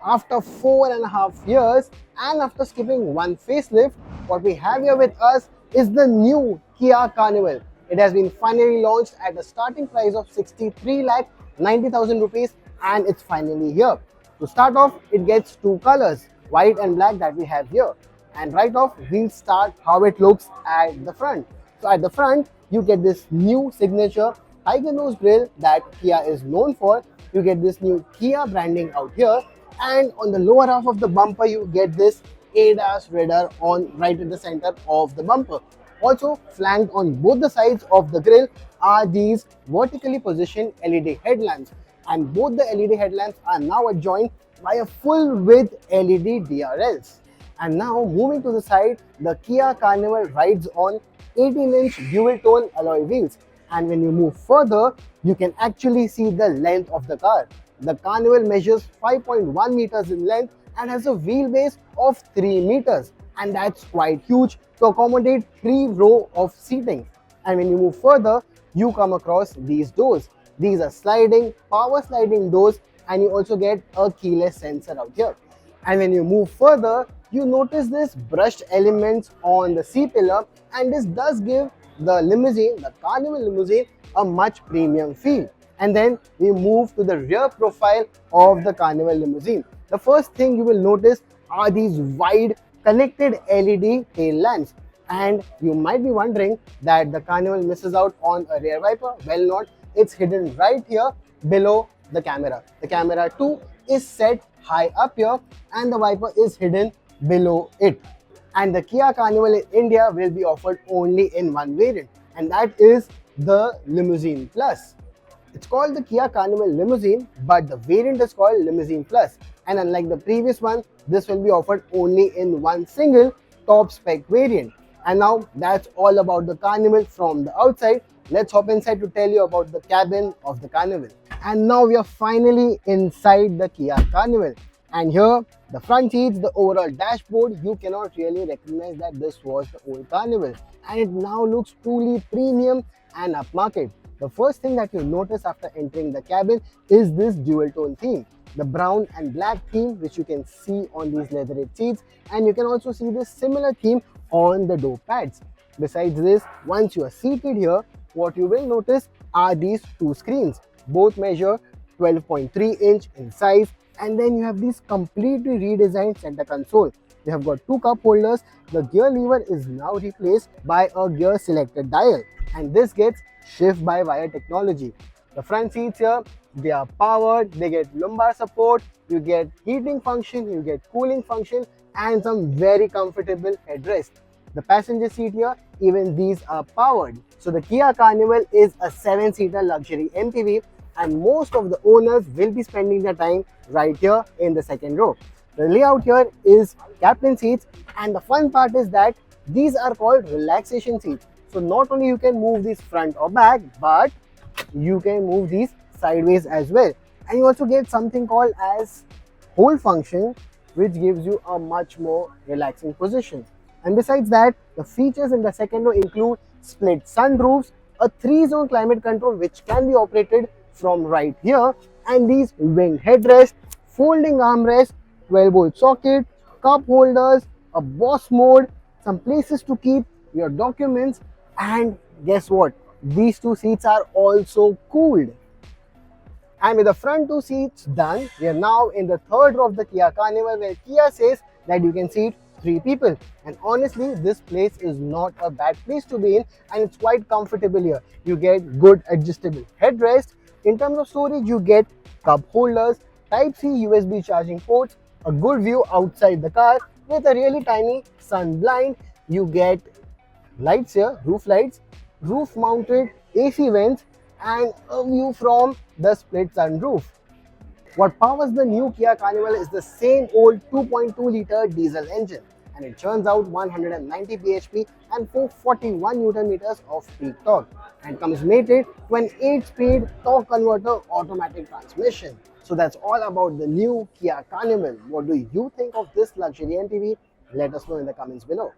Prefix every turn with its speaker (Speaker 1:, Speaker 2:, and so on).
Speaker 1: after 4.5 years and after skipping one facelift, what we have here with us is the new Kia Carnival. It has been finally launched at a starting price of 63 lakh 90,000 rupees and it's finally here. To start off, it gets two colors, white and black, that we have here. And right off, we'll start how it looks at the front. So at the front, you get this new signature tiger nose grille that Kia is known for. You get this new Kia branding out here, and on the lower half of the bumper you get this ADAS radar on right at the center of the bumper. Also flanked on both the sides of the grille are these vertically positioned LED headlamps, and both the LED headlamps are now adjoined by a full width LED DRLs. And now moving to the side, the Kia Carnival rides on 18-inch dual-tone alloy wheels. And when you move further, you can actually see the length of the car. The Carnival measures 5.1 meters in length and has a wheelbase of 3 meters. And that's quite huge to accommodate 3 rows of seating. And when you move further, you come across these doors. These are power sliding doors, and you also get a keyless sensor out here. And when you move further, you notice this brushed elements on the C-pillar, and this does give the limousine, the Carnival Limousine, a much premium feel. And then we move to the rear profile of the Carnival Limousine. The first thing you will notice are these wide connected LED tail lamps. And you might be wondering that the Carnival misses out on a rear wiper. Well, not. It's hidden right here below the camera. The camera too is set high up here, and the wiper is hidden below it. And the Kia Carnival in India will be offered only in one variant, and that is the Limousine Plus. It's called the Kia Carnival Limousine, but the variant is called Limousine Plus. And unlike the previous one, this will be offered only in one single top spec variant. And now that's all about the Carnival from the outside. Let's hop inside to tell you about the cabin of the Carnival. And now we are finally inside the Kia Carnival. And here, the front seats, the overall dashboard, you cannot really recognize that this was the old Carnival. And it now looks truly premium and upmarket. The first thing that you notice after entering the cabin is this dual tone theme. The brown and black theme, which you can see on these leatherette seats. And you can also see this similar theme on the door pads. Besides this, once you are seated here, what you will notice are these two screens. Both measure 12.3 inch in size. And then you have this completely redesigned center console. You have got two cup holders. The gear lever is now replaced by a gear selector dial, and this gets shift by wire technology. The front seats here, they are powered, they get lumbar support, you get heating function, you get cooling function, and some very comfortable headrest. The passenger seat here, even these are powered. So the Kia Carnival is a 7-seater luxury MPV, and most of the owners will be spending their time right here in the second row. The layout here is captain seats, and the fun part is that these are called relaxation seats. So not only you can move these front or back, but you can move these sideways as well. And you also get something called as hold function, which gives you a much more relaxing position. And besides that, the features in the second row include split sunroofs, a 3-zone climate control which can be operated from right here, and these winged headrests, folding armrest, 12-volt socket, cup holders, a boss mode, some places to keep your documents, and guess what? These two seats are also cooled. And with the front two seats done, we are now in the third row of the Kia Carnival, where Kia says that you can seat 3 people. And honestly, this place is not a bad place to be in, and it's quite comfortable here. You get good adjustable headrest. In terms of storage, you get cup holders, Type-C USB charging ports, a good view outside the car with a really tiny sun blind. You get lights here, roof lights, roof mounted AC vents, and a view from the split sunroof. What powers the new Kia Carnival is the same old 2.2-liter diesel engine, and it churns out 190 bhp and 441 Newton meters of peak torque, and comes mated to an 8-speed torque converter automatic transmission. So that's all about the new Kia Carnival. What do you think of this luxury MPV? Let us know in the comments below.